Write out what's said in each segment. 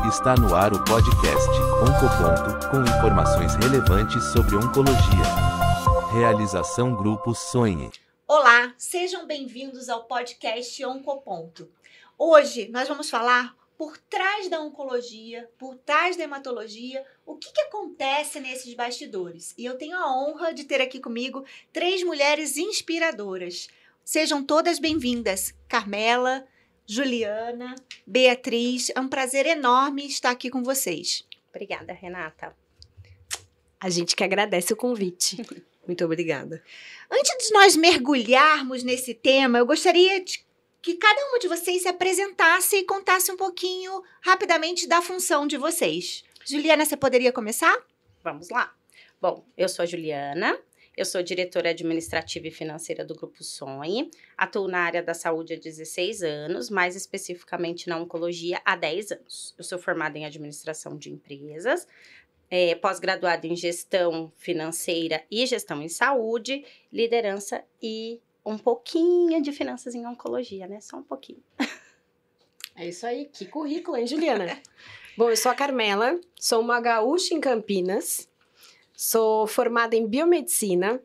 Está no ar o podcast Oncoponto, com informações relevantes sobre oncologia. Realização Grupo Sonhe. Olá, sejam bem-vindos ao podcast Oncoponto. Hoje nós vamos falar por trás da oncologia, por trás da hematologia, o que acontece nesses bastidores. E eu tenho a honra de ter aqui comigo 3 mulheres inspiradoras. Sejam todas bem-vindas. Carmela, Juliana, Beatriz, é um prazer enorme estar aqui com vocês. Obrigada, Renata. A gente que agradece o convite. Muito obrigada. Antes de nós mergulharmos nesse tema, eu gostaria que cada uma de vocês se apresentasse e contasse um pouquinho, rapidamente, da função de vocês. Juliana, você poderia começar? Vamos lá. Bom, eu sou a Juliana. Eu sou diretora administrativa e financeira do Grupo Sonhe, atuo na área da saúde há 16 anos, mais especificamente na oncologia há 10 anos. Eu sou formada em administração de empresas, pós-graduada em gestão financeira e gestão em saúde, liderança e um pouquinho de finanças em oncologia, né? Só um pouquinho. É isso aí, que currículo, hein, Juliana? Bom, eu sou a Carmela, sou uma gaúcha em Campinas. Sou formada em biomedicina,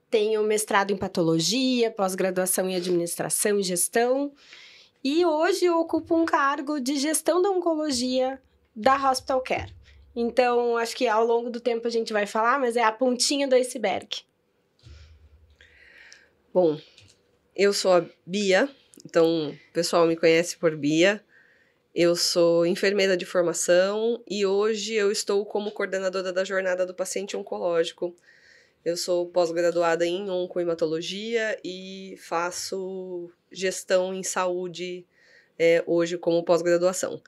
tenho mestrado em patologia, pós-graduação em administração e gestão, e hoje eu ocupo um cargo de gestão da oncologia da Hospital Care. Então, acho que ao longo do tempo a gente vai falar, mas é a pontinha do iceberg. Bom, eu sou a Bia, então o pessoal me conhece por Bia. Eu sou enfermeira de formação e hoje eu estou como coordenadora da jornada do paciente oncológico. Eu sou pós-graduada em oncohematologia e faço gestão em saúde hoje como pós-graduação.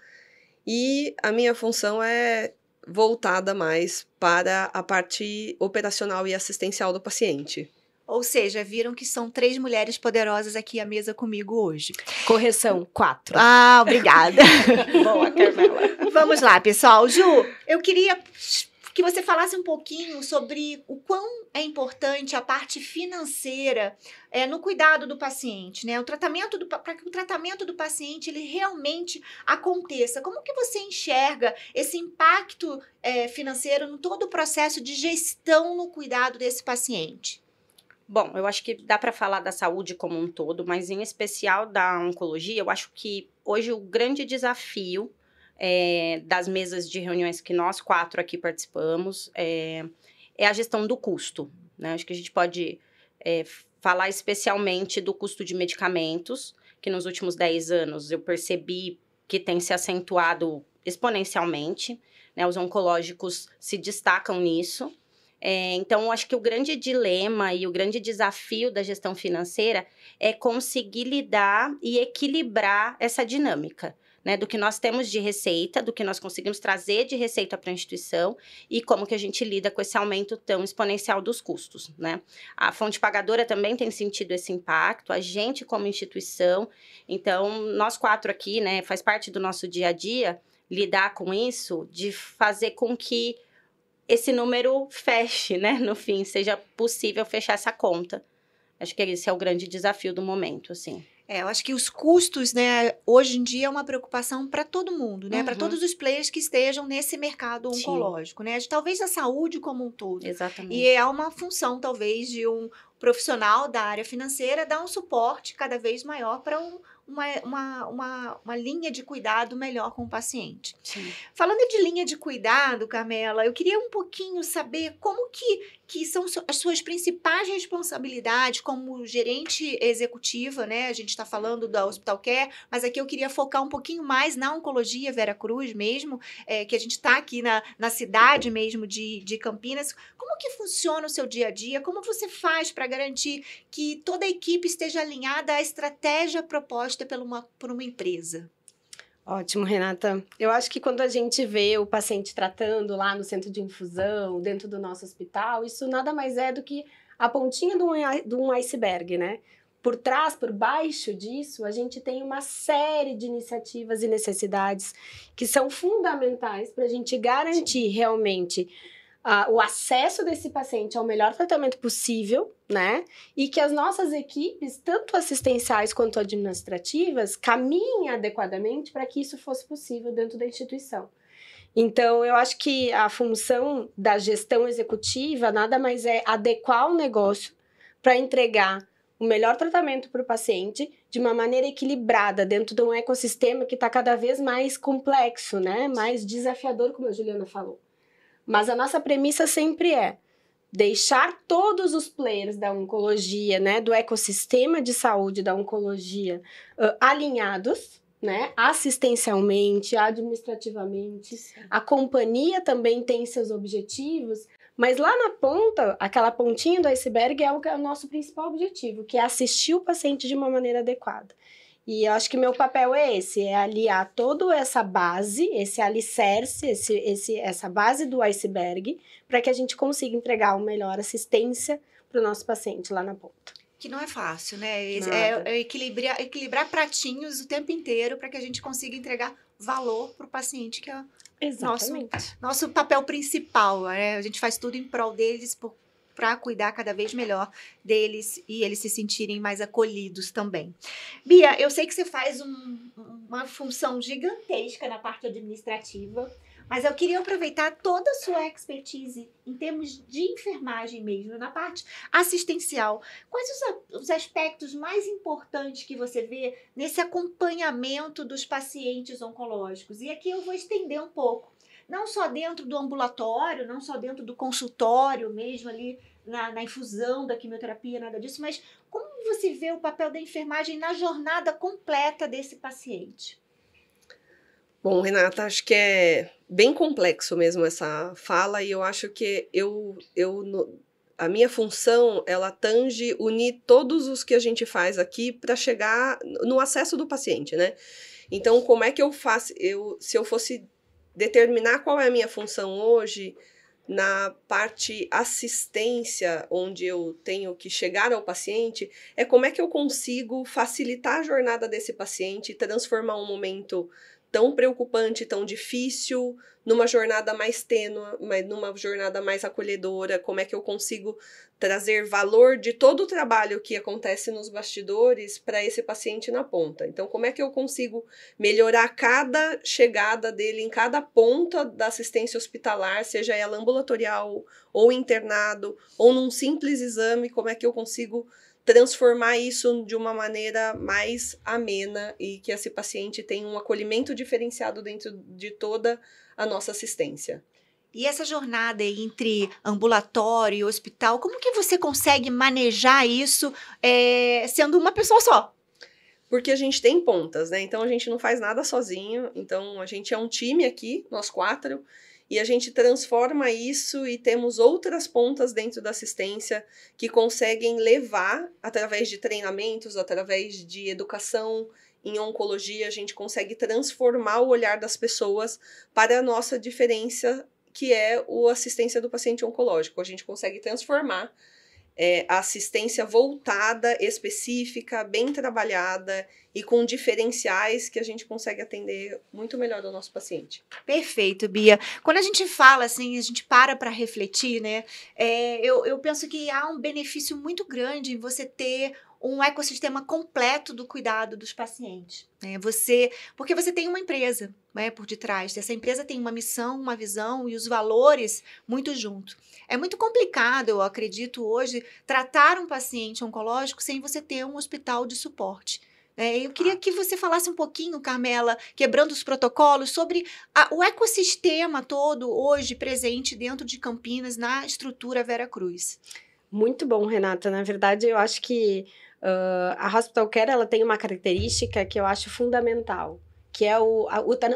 E a minha função é voltada mais para a parte operacional e assistencial do paciente. Ou seja, viram que são 3 mulheres poderosas aqui à mesa comigo hoje. Correção, 4. Ah, obrigada. Boa, Carmela. Vamos lá, pessoal. Ju, eu queria que você falasse um pouquinho sobre o quão é importante a parte financeira no cuidado do paciente, né? Para que o tratamento do paciente ele realmente aconteça. Como que você enxerga esse impacto financeiro no todo o processo de gestão no cuidado desse paciente? Bom, eu acho que dá para falar da saúde como um todo, mas em especial da oncologia, eu acho que hoje o grande desafio das mesas de reuniões que nós 4 aqui participamos é a gestão do custo, né? Acho que a gente pode falar especialmente do custo de medicamentos, que nos últimos 10 anos eu percebi que tem se acentuado exponencialmente, né? Os oncológicos se destacam nisso. Então, acho que o grande dilema e o grande desafio da gestão financeira é conseguir lidar e equilibrar essa dinâmica, né? Do que nós temos de receita, do que nós conseguimos trazer de receita para a instituição e como que a gente lida com esse aumento tão exponencial dos custos, né? A fonte pagadora também tem sentido esse impacto, a gente como instituição. Então, nós 4 aqui, né, faz parte do nosso dia a dia lidar com isso, de fazer com que esse número feche, né? No fim, seja possível fechar essa conta. Acho que esse é o grande desafio do momento, assim. Eu acho que os custos, né, hoje em dia é uma preocupação para todo mundo, né? Para todos os players que estejam nesse mercado oncológico, né? Talvez a saúde como um todo. Exatamente. E é uma função, talvez, de um profissional da área financeira dar um suporte cada vez maior para uma linha de cuidado melhor com o paciente. Sim. Falando de linha de cuidado, Carmela, eu queria um pouquinho saber como que são as suas principais responsabilidades como gerente executiva, né? A gente está falando da Hospital Care, mas aqui eu queria focar um pouquinho mais na oncologia Vera Cruz mesmo, que a gente está aqui na cidade mesmo de Campinas. Como que funciona o seu dia a dia? Como você faz para garantir que toda a equipe esteja alinhada à estratégia proposta por uma empresa? Ótimo, Renata. Eu acho que quando a gente vê o paciente tratando lá no centro de infusão, dentro do nosso hospital, isso nada mais é do que a pontinha de um iceberg, né? Por trás, por baixo disso, a gente tem uma série de iniciativas e necessidades que são fundamentais para a gente garantir realmente o acesso desse paciente ao melhor tratamento possível, né? E que as nossas equipes, tanto assistenciais quanto administrativas, caminhem adequadamente para que isso fosse possível dentro da instituição. Então, eu acho que a função da gestão executiva nada mais é adequar o negócio para entregar o melhor tratamento para o paciente de uma maneira equilibrada dentro de um ecossistema que está cada vez mais complexo, né? Mais desafiador, como a Juliana falou. Mas a nossa premissa sempre é deixar todos os players da oncologia, né? Do ecossistema de saúde da oncologia alinhados, né? Assistencialmente, administrativamente. A companhia também tem seus objetivos, mas lá na ponta, aquela pontinha do iceberg é o nosso principal objetivo, que é assistir o paciente de uma maneira adequada. E eu acho que meu papel é esse, é aliar toda essa base, esse alicerce, essa base do iceberg, para que a gente consiga entregar uma melhor assistência para o nosso paciente lá na ponta. Que não é fácil, né? Nada. Equilibrar pratinhos o tempo inteiro para que a gente consiga entregar valor para o paciente, que é nosso papel principal, né? A gente faz tudo em prol deles para cuidar cada vez melhor deles e eles se sentirem mais acolhidos também. Bia, eu sei que você faz uma função gigantesca na parte administrativa, mas eu queria aproveitar toda a sua expertise em termos de enfermagem mesmo, na parte assistencial. Quais os aspectos mais importantes que você vê nesse acompanhamento dos pacientes oncológicos? E aqui eu vou estender um pouco. Não só dentro do ambulatório, não só dentro do consultório mesmo ali na infusão da quimioterapia, nada disso, mas como você vê o papel da enfermagem na jornada completa desse paciente? Bom, Renata, acho que é bem complexo mesmo essa fala e eu acho que a minha função, ela tange unir todos os que a gente faz aqui para chegar no acesso do paciente, né? Então, como é que eu faço? Se eu fosse determinar qual é a minha função hoje, na parte assistência, onde eu tenho que chegar ao paciente, é como é que eu consigo facilitar a jornada desse paciente, transformar um momento tão preocupante, tão difícil, numa jornada mais tênue, numa jornada mais acolhedora, como é que eu consigo trazer valor de todo o trabalho que acontece nos bastidores para esse paciente na ponta. Então, como é que eu consigo melhorar cada chegada dele em cada ponta da assistência hospitalar, seja ela ambulatorial ou internado, ou num simples exame, como é que eu consigo transformar isso de uma maneira mais amena e que esse paciente tenha um acolhimento diferenciado dentro de toda a nossa assistência. E essa jornada entre ambulatório e hospital, como que você consegue manejar isso sendo uma pessoa só? Porque a gente tem pontas, né? Então a gente não faz nada sozinho, então a gente é um time aqui, nós 4, e a gente transforma isso e temos outras pontas dentro da assistência que conseguem levar, através de treinamentos, através de educação em oncologia, a gente consegue transformar o olhar das pessoas para a nossa diferença, que é a assistência do paciente oncológico. A gente consegue transformar a assistência voltada, específica, bem trabalhada e com diferenciais que a gente consegue atender muito melhor o nosso paciente. Perfeito, Bia. Quando a gente fala assim, a gente para refletir, né? Eu penso que há um benefício muito grande em você ter um ecossistema completo do cuidado dos pacientes, né? Porque você tem uma empresa, né, por detrás. Essa empresa tem uma missão, uma visão e os valores muito junto. É muito complicado, eu acredito hoje, tratar um paciente oncológico sem você ter um hospital de suporte. Eu queria que você falasse um pouquinho, Carmela, quebrando os protocolos, sobre o ecossistema todo hoje presente dentro de Campinas na estrutura Vera Cruz. Muito bom, Renata. Na verdade, eu acho que a Hospital Care ela tem uma característica que eu acho fundamental, que é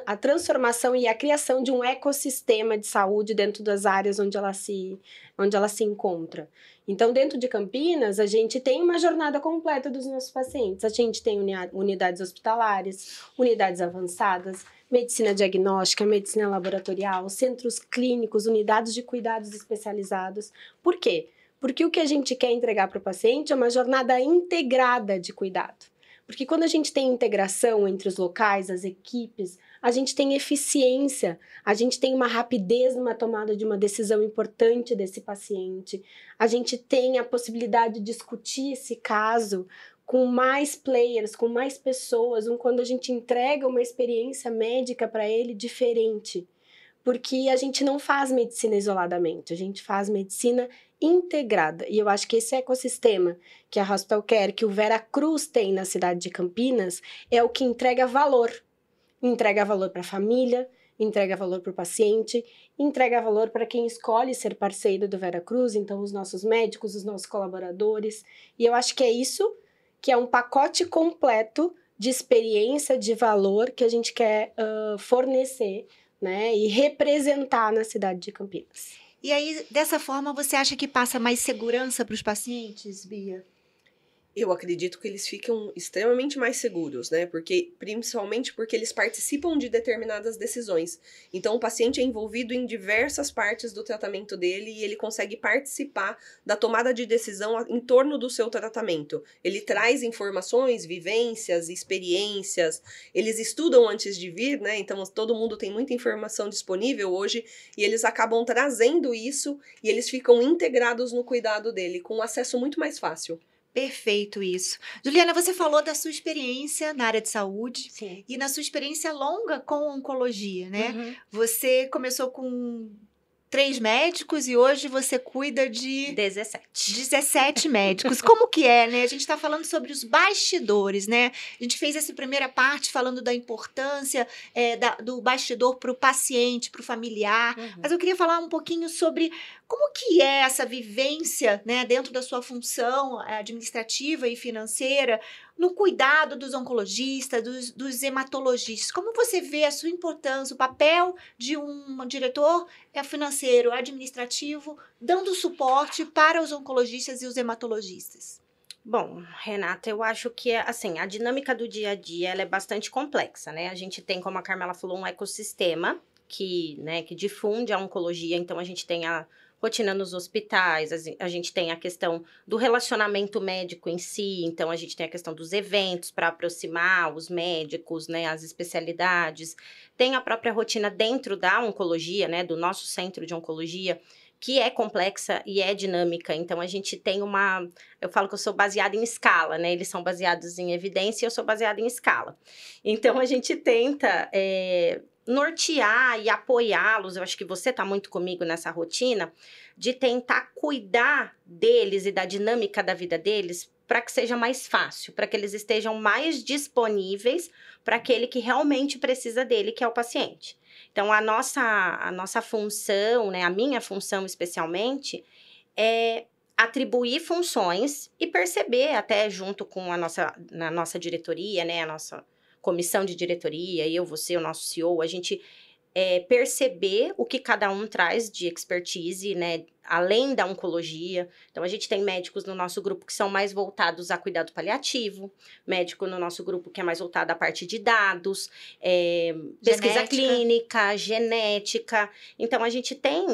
a transformação e a criação de um ecossistema de saúde dentro das áreas onde ela se encontra. Então, dentro de Campinas, a gente tem uma jornada completa dos nossos pacientes. A gente tem unidades hospitalares, unidades avançadas, medicina diagnóstica, medicina laboratorial, centros clínicos, unidades de cuidados especializados. Por quê? Porque o que a gente quer entregar para o paciente é uma jornada integrada de cuidado. Porque quando a gente tem integração entre os locais, as equipes, a gente tem eficiência, a gente tem uma rapidez numa tomada de uma decisão importante desse paciente, a gente tem a possibilidade de discutir esse caso com mais players, com mais pessoas, quando a gente entrega uma experiência médica para ele diferente. Porque a gente não faz medicina isoladamente, a gente faz medicina integrada. E eu acho que esse ecossistema que a Hospital Care, que o Vera Cruz tem na cidade de Campinas, é o que entrega valor. Entrega valor para a família, entrega valor para o paciente, entrega valor para quem escolhe ser parceiro do Vera Cruz, então os nossos médicos, os nossos colaboradores. E eu acho que é isso que é um pacote completo de experiência, de valor que a gente quer fornecer, né, e representar na cidade de Campinas. E aí, dessa forma, você acha que passa mais segurança para os pacientes, Bia? Eu acredito que eles ficam extremamente mais seguros, né? Principalmente porque eles participam de determinadas decisões. Então, o paciente é envolvido em diversas partes do tratamento dele e ele consegue participar da tomada de decisão em torno do seu tratamento. Ele traz informações, vivências, experiências. Eles estudam antes de vir, né? Então, todo mundo tem muita informação disponível hoje e eles acabam trazendo isso e eles ficam integrados no cuidado dele, com um acesso muito mais fácil. Perfeito isso. Juliana, você falou da sua experiência na área de saúde. Sim. E na sua experiência longa com oncologia, né? Uhum. Você começou com 3 médicos e hoje você cuida de 17 médicos. Como que é, né? A gente está falando sobre os bastidores, né? A gente fez essa primeira parte falando da importância do bastidor para o paciente, para o familiar. Uhum. Mas eu queria falar um pouquinho sobre como que é essa vivência, né, dentro da sua função administrativa e financeira, no cuidado dos oncologistas, dos hematologistas. Como você vê a sua importância, o papel de um diretor financeiro, administrativo, dando suporte para os oncologistas e os hematologistas? Bom, Renata, eu acho que assim, a dinâmica do dia a dia ela é bastante complexa, né? A gente tem, como a Carmela falou, um ecossistema que difunde a oncologia, então a gente tem a rotina nos hospitais, a gente tem a questão do relacionamento médico em si, então a gente tem a questão dos eventos para aproximar os médicos, né, as especialidades, tem a própria rotina dentro da oncologia, né, do nosso centro de oncologia, que é complexa e é dinâmica, então a gente tem eu falo que eu sou baseada em escala, né, eles são baseados em evidência e eu sou baseada em escala, então a gente tenta nortear e apoiá-los, eu acho que você está muito comigo nessa rotina, de tentar cuidar deles e da dinâmica da vida deles para que seja mais fácil, para que eles estejam mais disponíveis para aquele que realmente precisa dele, que é o paciente. Então, a nossa função, né, a minha função especialmente, é atribuir funções e perceber, até junto com na nossa diretoria, né, a nossa comissão de diretoria, você, o nosso CEO, a gente perceber o que cada um traz de expertise, né, além da oncologia. Então, a gente tem médicos no nosso grupo que são mais voltados a cuidado paliativo, médico no nosso grupo que é mais voltado à parte de dados, pesquisa clínica, genética. Então, a gente tem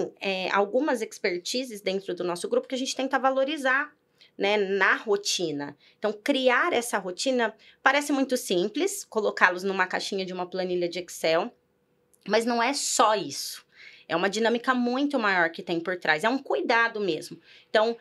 algumas expertises dentro do nosso grupo que a gente tenta valorizar, né, na rotina. Então, criar essa rotina parece muito simples, colocá-los numa caixinha de uma planilha de Excel, mas não é só isso. É uma dinâmica muito maior que tem por trás. É um cuidado mesmo. Então,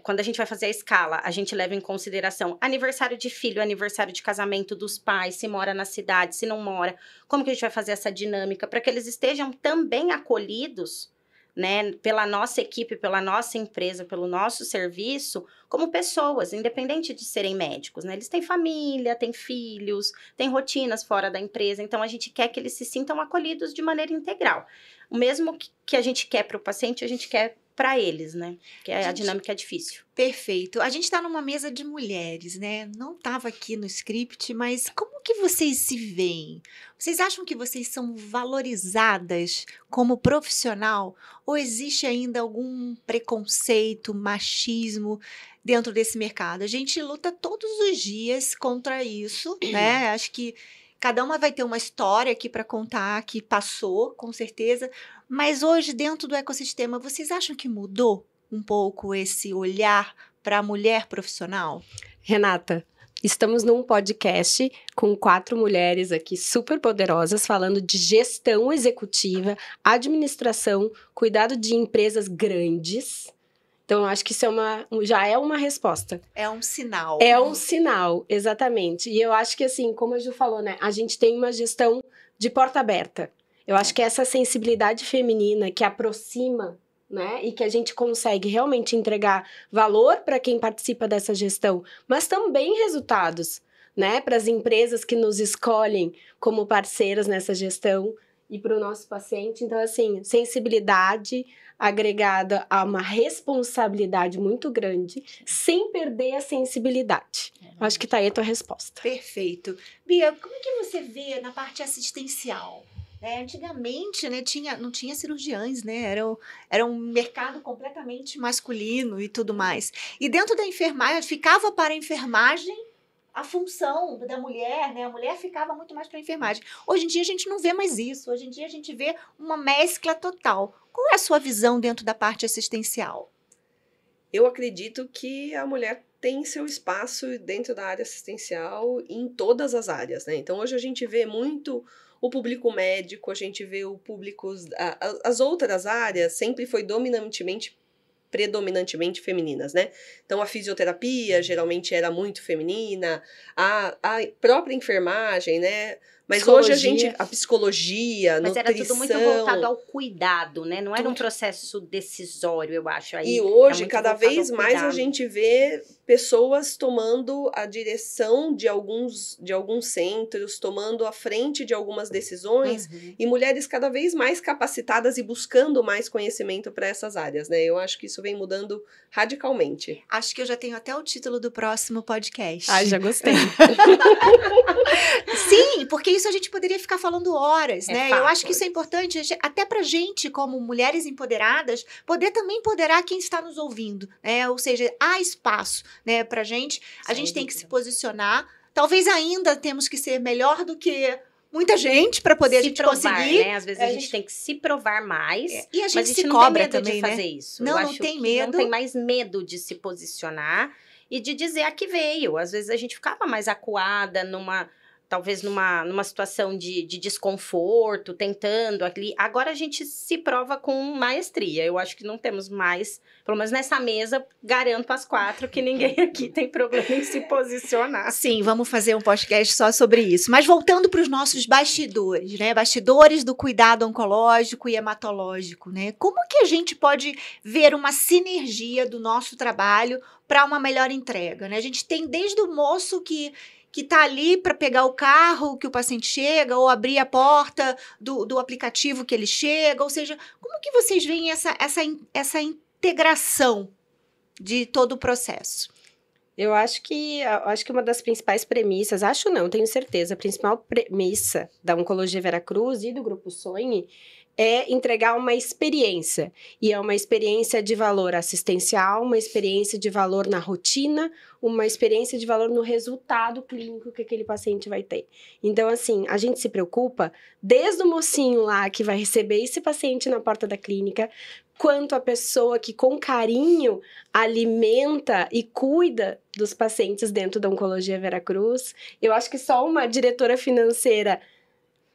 quando a gente vai fazer a escala, a gente leva em consideração aniversário de filho, aniversário de casamento dos pais, se mora na cidade, se não mora. Como que a gente vai fazer essa dinâmica para que eles estejam também acolhidos, né, pela nossa equipe, pela nossa empresa, pelo nosso serviço, como pessoas, independente de serem médicos, né? Eles têm família, têm filhos, têm rotinas fora da empresa, então a gente quer que eles se sintam acolhidos de maneira integral. O mesmo que a gente quer para o paciente, a gente quer para eles, né? Que a dinâmica é difícil. Perfeito. A gente está numa mesa de mulheres, né? Não estava aqui no script, mas como que vocês se veem? Vocês acham que vocês são valorizadas como profissional? Ou existe ainda algum preconceito, machismo dentro desse mercado? A gente luta todos os dias contra isso, né? Acho que cada uma vai ter uma história aqui para contar, que passou, com certeza. Mas hoje, dentro do ecossistema, vocês acham que mudou um pouco esse olhar para a mulher profissional? Renata, Estamos num podcast com 4 mulheres aqui super poderosas falando de gestão executiva, administração, cuidado de empresas grandes. Então, eu acho que isso já é uma resposta. É um sinal. É um sinal, exatamente. E eu acho que, assim, como a Ju falou, né? A gente tem uma gestão de porta aberta. Eu acho que essa sensibilidade feminina que aproxima, né? E que a gente consegue realmente entregar valor para quem participa dessa gestão, mas também resultados, né? Para as empresas que nos escolhem como parceiras nessa gestão e para o nosso paciente. Então, assim, sensibilidade agregada a uma responsabilidade muito grande, sem perder a sensibilidade. Acho que tá aí a tua resposta. Perfeito. Bia, como é que você vê na parte assistencial? Antigamente, né, não tinha cirurgiães, né? Era um mercado completamente masculino e tudo mais. E dentro da enfermagem, ficava para a enfermagem a função da mulher, né? A mulher ficava muito mais para a enfermagem. Hoje em dia a gente não vê mais isso. Hoje em dia a gente vê uma mescla total. Qual é a sua visão dentro da parte assistencial? Eu acredito que a mulher tem seu espaço dentro da área assistencial em todas as áreas, né? Então hoje a gente vê muito o público médico, a gente vê o público... As outras áreas sempre foi predominantemente femininas, né? Então, a fisioterapia geralmente era muito feminina, a própria enfermagem, né? Mas hoje a psicologia, mas nutrição... era tudo muito voltado ao cuidado, né? Não era um processo decisório, eu acho. Aí e hoje, cada voltado vez ao mais, a cuidado. gente vê pessoas tomando a direção de alguns centros, tomando a frente de algumas decisões, e mulheres cada vez mais capacitadas e buscando mais conhecimento para essas áreas, né? Eu acho que isso vem mudando radicalmente. Acho que eu já tenho até o título do próximo podcast. Ai, já gostei. Sim, porque isso a gente poderia ficar falando horas, né? Fato. Eu acho que isso é importante até pra gente, como mulheres empoderadas, poder também empoderar quem está nos ouvindo, né? Ou seja, há espaço, né, pra gente. A gente tem que se posicionar. Talvez ainda temos que ser melhor do que muita gente para poder a gente conseguir. Né? Às vezes a gente tem que se provar mais. E a gente mas se não cobra tem medo também, de né? fazer isso. Não, Eu não acho tem que medo. Não tem mais medo de se posicionar e de dizer a que veio. Às vezes a gente ficava mais acuada talvez numa situação de desconforto, tentando ali. Agora a gente se prova com maestria. Eu acho que não temos mais, pelo menos nessa mesa, garanto às 4 que ninguém aqui tem problema em se posicionar. Sim, vamos fazer um podcast só sobre isso. Mas voltando para os nossos bastidores, né? Bastidores do cuidado oncológico e hematológico, né? Como que a gente pode ver uma sinergia do nosso trabalho para uma melhor entrega, né? A gente tem desde o moço que está ali para pegar o carro que o paciente chega, ou abrir a porta do aplicativo que ele chega, ou seja, como que vocês veem essa integração de todo o processo? Eu acho que uma das principais premissas, tenho certeza, a principal premissa da Oncologia Veracruz e do Grupo Sonhe é entregar uma experiência. E é uma experiência de valor assistencial, uma experiência de valor na rotina, uma experiência de valor no resultado clínico que aquele paciente vai ter. Então, assim, a gente se preocupa desde o mocinho lá que vai receber esse paciente na porta da clínica, quanto a pessoa que com carinho alimenta e cuida dos pacientes dentro da Oncologia Veracruz. Eu acho que só uma diretora financeira,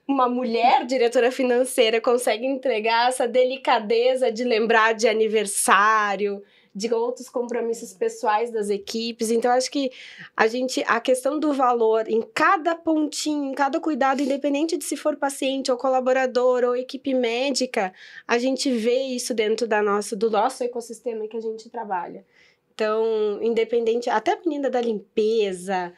uma mulher diretora financeira, consegue entregar essa delicadeza de lembrar de aniversário, de outros compromissos pessoais das equipes. Então, acho que a questão do valor em cada pontinho, em cada cuidado, independente de se for paciente ou colaborador ou equipe médica, a gente vê isso dentro do nosso ecossistema que a gente trabalha. Então, independente, até a menina da limpeza,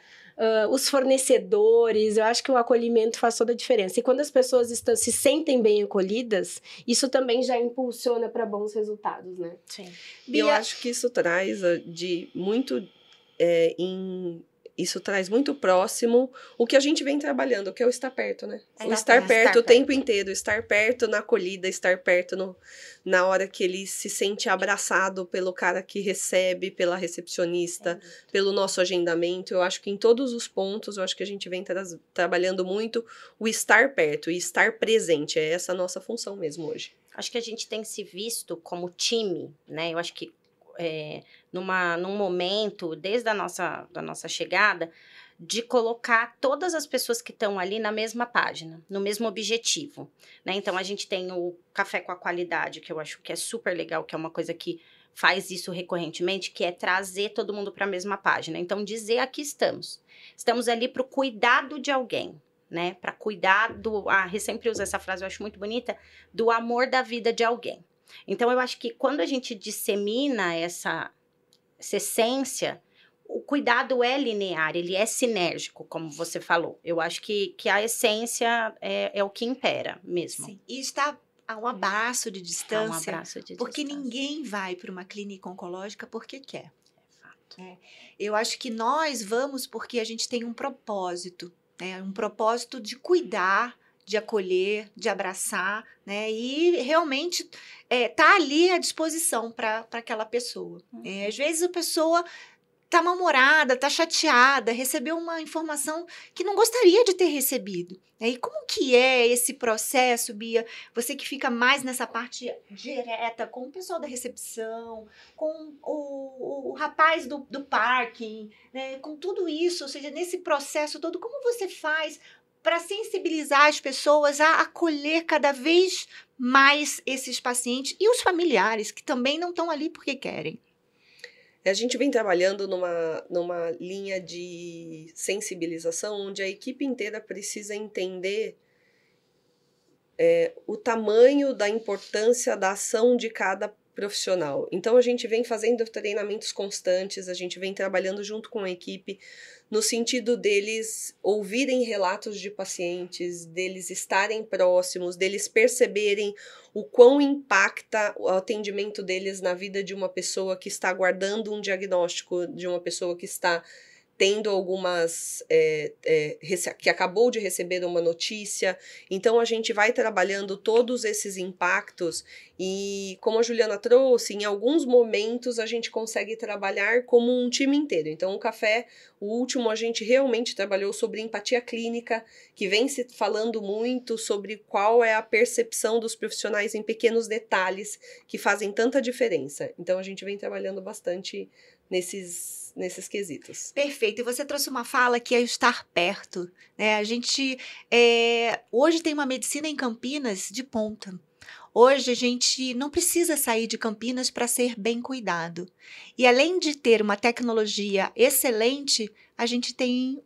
os fornecedores, eu acho que o acolhimento faz toda a diferença. E quando as pessoas se sentem bem acolhidas, isso também já impulsiona para bons resultados, né? Sim. E eu acho que isso traz isso traz muito próximo o que a gente vem trabalhando, que é o estar perto, né? O estar perto o tempo inteiro, estar perto na acolhida, estar perto na hora que ele se sente abraçado pelo cara que recebe, pela recepcionista, pelo nosso agendamento. Eu acho que em todos os pontos, eu acho que a gente vem trabalhando muito o estar perto e estar presente. É essa a nossa função mesmo hoje. Acho que a gente tem se visto como time, né? Eu acho que num momento, desde a da nossa chegada, de colocar todas as pessoas que estão ali na mesma página, no mesmo objetivo, né? Então, a gente tem o Café com a Qualidade, que eu acho que é super legal, que é uma coisa que faz isso recorrentemente, que é trazer todo mundo para a mesma página. Então, dizer aqui estamos. Estamos ali para o cuidado de alguém, né? Para cuidar do... A Rê sempre usa essa frase, eu acho muito bonita, do amor da vida de alguém. Então, eu acho que quando a gente dissemina essa essência, o cuidado é linear, ele é sinérgico, como você falou. Eu acho que a essência é o que impera mesmo. Sim. E está a um abraço de distância. Um abraço de porque distância. ninguém vai para uma clínica oncológica porque quer. Fato. Eu acho que nós vamos porque a gente tem um propósito, né? Um propósito de cuidar, de acolher, de abraçar, né? E realmente tá ali à disposição para aquela pessoa. Às vezes a pessoa tá mal-humorada, tá chateada, recebeu uma informação que não gostaria de ter recebido. E como que é esse processo, Bia? Você que fica mais nessa parte direta com o pessoal da recepção, com o rapaz do parking, né? Com tudo isso, ou seja, nesse processo todo, como você faz para sensibilizar as pessoas a acolher cada vez mais esses pacientes e os familiares que também não estão ali porque querem? A gente vem trabalhando numa linha de sensibilização onde a equipe inteira precisa entender o tamanho da importância da ação de cada profissional. Então, a gente vem fazendo treinamentos constantes, a gente vem trabalhando junto com a equipe no sentido deles ouvirem relatos de pacientes, deles estarem próximos, deles perceberem o quão impacta o atendimento deles na vida de uma pessoa que está aguardando um diagnóstico, de uma pessoa que está tendo algumas, que acabou de receber uma notícia. Então, a gente vai trabalhando todos esses impactos e, como a Juliana trouxe, em alguns momentos a gente consegue trabalhar como um time inteiro. Então, o café, o último, a gente realmente trabalhou sobre empatia clínica, que vem se falando muito sobre qual é a percepção dos profissionais em pequenos detalhes que fazem tanta diferença. Então, a gente vem trabalhando bastante nesses quesitos. Perfeito. E você trouxe uma fala que é estar perto, né? A gente hoje tem uma medicina em Campinas de ponta. Hoje a gente não precisa sair de Campinas para ser bem cuidado. E além de ter uma tecnologia excelente, a gente tem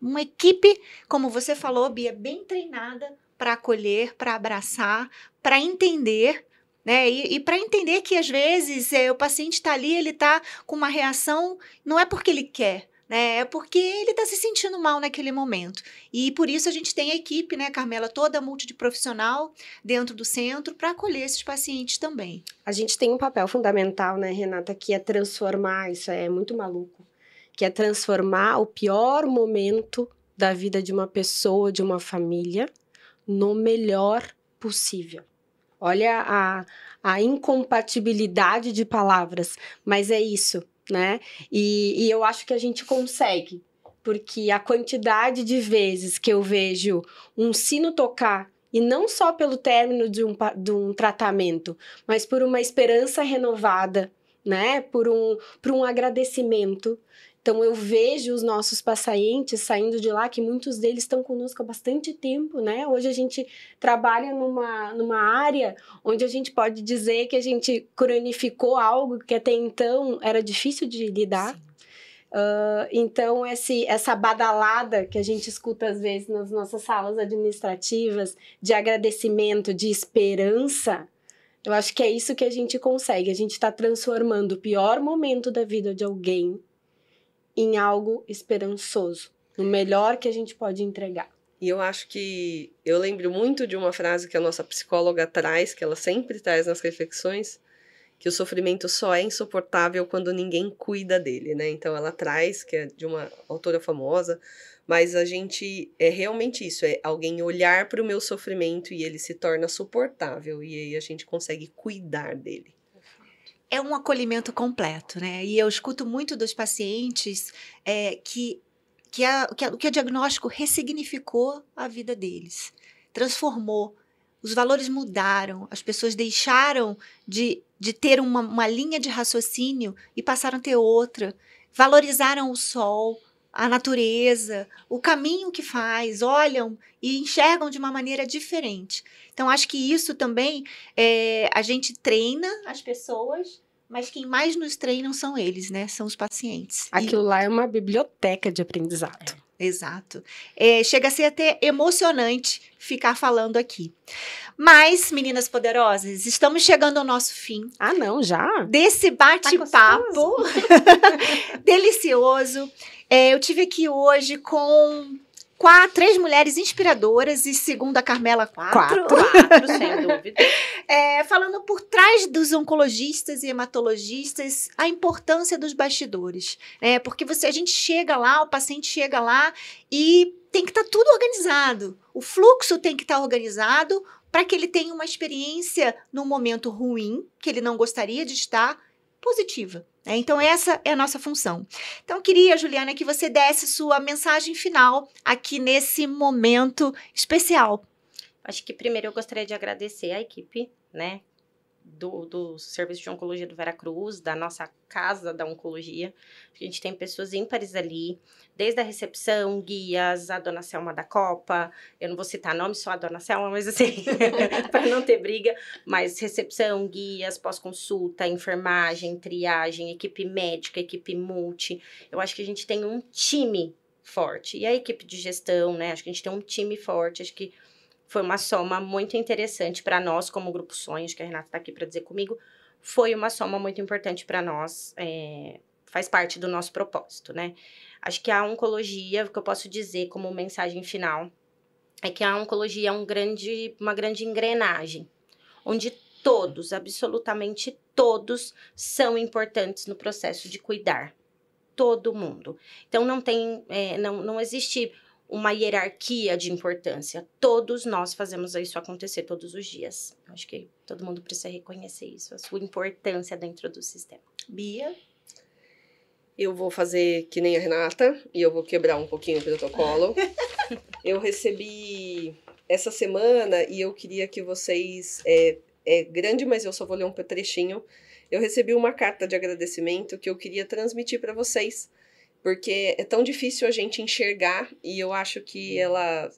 uma equipe, como você falou, Bia, bem treinada para acolher, para abraçar, para entender, né? E para entender que, às vezes, o paciente está ali, ele está com uma reação, não é porque ele quer, né? É porque ele está se sentindo mal naquele momento. E por isso a gente tem a equipe, né, Carmela, toda multiprofissional dentro do centro para acolher esses pacientes também. A gente tem um papel fundamental, né, Renata, que é transformar, isso é muito maluco, que é transformar o pior momento da vida de uma pessoa, de uma família, no melhor possível. Olha a incompatibilidade de palavras, mas é isso, né? E eu acho que a gente consegue, porque a quantidade de vezes que eu vejo um sino tocar, e não só pelo término de um tratamento, mas por uma esperança renovada, né? Por um agradecimento. Então, eu vejo os nossos pacientes saindo de lá, que muitos deles estão conosco há bastante tempo, né? Hoje a gente trabalha numa área onde a gente pode dizer que a gente cronificou algo que até então era difícil de lidar. Então, essa badalada que a gente escuta às vezes nas nossas salas administrativas, de agradecimento, de esperança, eu acho que é isso que a gente consegue. A gente está transformando o pior momento da vida de alguém em algo esperançoso, no melhor que a gente pode entregar. E eu acho que eu lembro muito de uma frase que a nossa psicóloga traz, que ela sempre traz nas reflexões, que o sofrimento só é insuportável quando ninguém cuida dele, né? Então ela traz, que é de uma autora famosa, mas a gente é realmente isso, é alguém olhar para o meu sofrimento e ele se torna suportável, e aí a gente consegue cuidar dele. É um acolhimento completo, né? E eu escuto muito dos pacientes que o diagnóstico ressignificou a vida deles, transformou, Os valores mudaram, as pessoas deixaram de ter uma linha de raciocínio e passaram a ter outra. Valorizaram o sol, a natureza, o caminho que faz, olham e enxergam de uma maneira diferente. Então, acho que isso também, a gente treina as pessoas, mas quem mais nos treinam são eles, né? São os pacientes. Aquilo lá é uma biblioteca de aprendizado. Exato. Chega a ser até emocionante ficar falando aqui. Mas, meninas poderosas, estamos chegando ao nosso fim. Ah, não, já? Desse bate-papo delicioso. Eu tive aqui hoje com 3 mulheres inspiradoras e, segundo a Carmela, 4. 4, sem dúvida. Falando por trás dos oncologistas e hematologistas, a importância dos bastidores. Porque a gente chega lá, o paciente chega lá e tem que estar tudo organizado. O fluxo tem que estar organizado para que ele tenha uma experiência num momento ruim, que ele não gostaria de estar, positiva. Então, essa é a nossa função. Então, eu queria, Juliana, que você desse sua mensagem final aqui nesse momento especial. Acho que primeiro eu gostaria de agradecer a equipe, né, do Serviço de Oncologia do Veracruz, da nossa casa da oncologia. A gente tem pessoas ímpares ali, desde a recepção, guias, a dona Selma da Copa, eu não vou citar nome, só a dona Selma, mas assim, para não ter briga, mas recepção, guias, pós-consulta, enfermagem, triagem, equipe médica, equipe multi. Eu acho que a gente tem um time forte. E a equipe de gestão, né, acho que a gente tem um time forte, acho que foi uma soma muito interessante para nós, como Grupo Sonhos, que a Renata está aqui para dizer comigo, foi uma soma muito importante para nós, faz parte do nosso propósito, né? Acho que a oncologia, o que eu posso dizer como mensagem final, é que a oncologia é uma grande engrenagem, onde todos, absolutamente todos, são importantes no processo de cuidar. Todo mundo. Então, não existe uma hierarquia de importância. Todos nós fazemos isso acontecer todos os dias. Acho que todo mundo precisa reconhecer isso, a sua importância dentro do sistema. Bia? Eu vou fazer que nem a Renata, e eu vou quebrar um pouquinho o protocolo. Eu recebi essa semana, e eu queria que vocês... É grande, mas eu só vou ler um trechinho. Eu recebi uma carta de agradecimento que eu queria transmitir para vocês, porque é tão difícil a gente enxergar, e eu acho que ela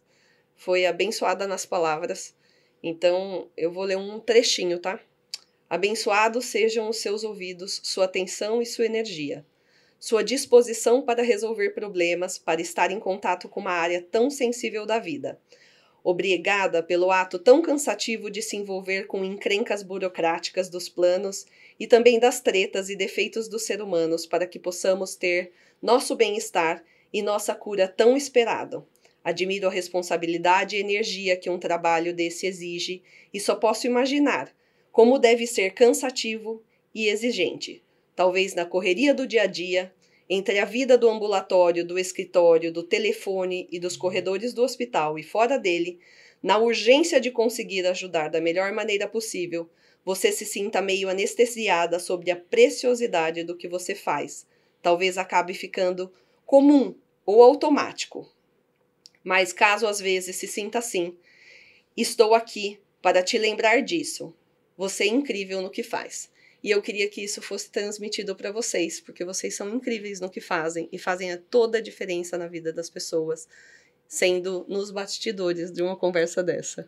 foi abençoada nas palavras. Então, eu vou ler um trechinho, tá? Abençoados sejam os seus ouvidos, sua atenção e sua energia. Sua disposição para resolver problemas, para estar em contato com uma área tão sensível da vida. Obrigada pelo ato tão cansativo de se envolver com encrencas burocráticas dos planos e também das tretas e defeitos dos seres humanos para que possamos ter nosso bem-estar e nossa cura tão esperado. Admiro a responsabilidade e energia que um trabalho desse exige e só posso imaginar como deve ser cansativo e exigente. Talvez na correria do dia a dia, entre a vida do ambulatório, do escritório, do telefone e dos corredores do hospital e fora dele, na urgência de conseguir ajudar da melhor maneira possível, você se sinta meio anestesiada sobre a preciosidade do que você faz. Talvez acabe ficando comum ou automático. Mas caso às vezes se sinta assim, estou aqui para te lembrar disso. Você é incrível no que faz. E eu queria que isso fosse transmitido para vocês, porque vocês são incríveis no que fazem e fazem toda a diferença na vida das pessoas, sendo nos bastidores de uma conversa dessa.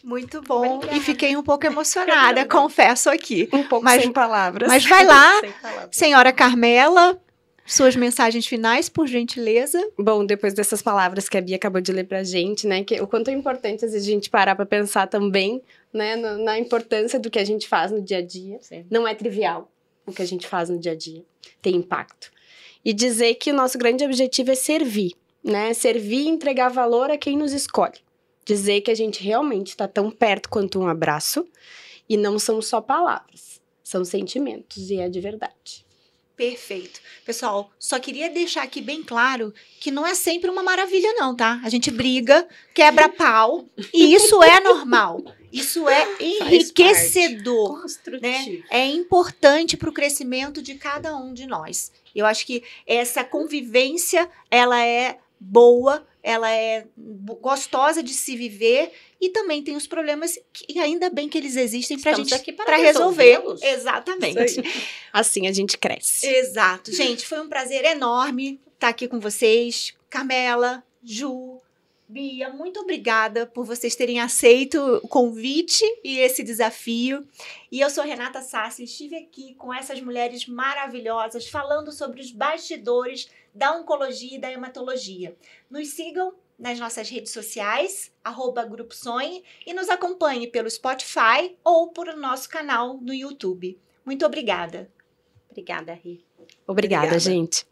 Muito bom. Obrigada. E fiquei um pouco emocionada, confesso aqui. Um pouco sem palavras. Mas vai lá, senhora Carmela, suas mensagens finais, por gentileza. Bom, depois dessas palavras que a Bia acabou de ler pra gente, né, que o quanto é importante às vezes a gente parar pra pensar também, né, na importância do que a gente faz no dia a dia. Sim. Não é trivial o que a gente faz no dia a dia, tem impacto. E dizer que o nosso grande objetivo é servir, né, servir e entregar valor a quem nos escolhe. Dizer que a gente realmente está tão perto quanto um abraço e não são só palavras, são sentimentos e é de verdade. Perfeito. Pessoal, só queria deixar aqui bem claro que não é sempre uma maravilha não, tá? A gente briga, quebra pau, e isso é normal. Isso é enriquecedor, né? É importante para o crescimento de cada um de nós. Eu acho que essa convivência, ela é boa, ela é gostosa de se viver e também tem os problemas que ainda bem que eles existem para Estamos gente aqui para resolver. resolvê-los. Exatamente. Isso aí. Assim a gente cresce. Exato. Gente, foi um prazer enorme estar aqui com vocês. Carmela, Ju, Bia, muito obrigada por vocês terem aceito o convite e esse desafio. E eu sou Renata Sassi, estive aqui com essas mulheres maravilhosas falando sobre os bastidores da oncologia e da hematologia. Nos sigam nas nossas redes sociais, @Grupo Sonhe, e nos acompanhe pelo Spotify ou por nosso canal no YouTube. Muito obrigada. Obrigada, Ri. Obrigada, Obrigada. gente.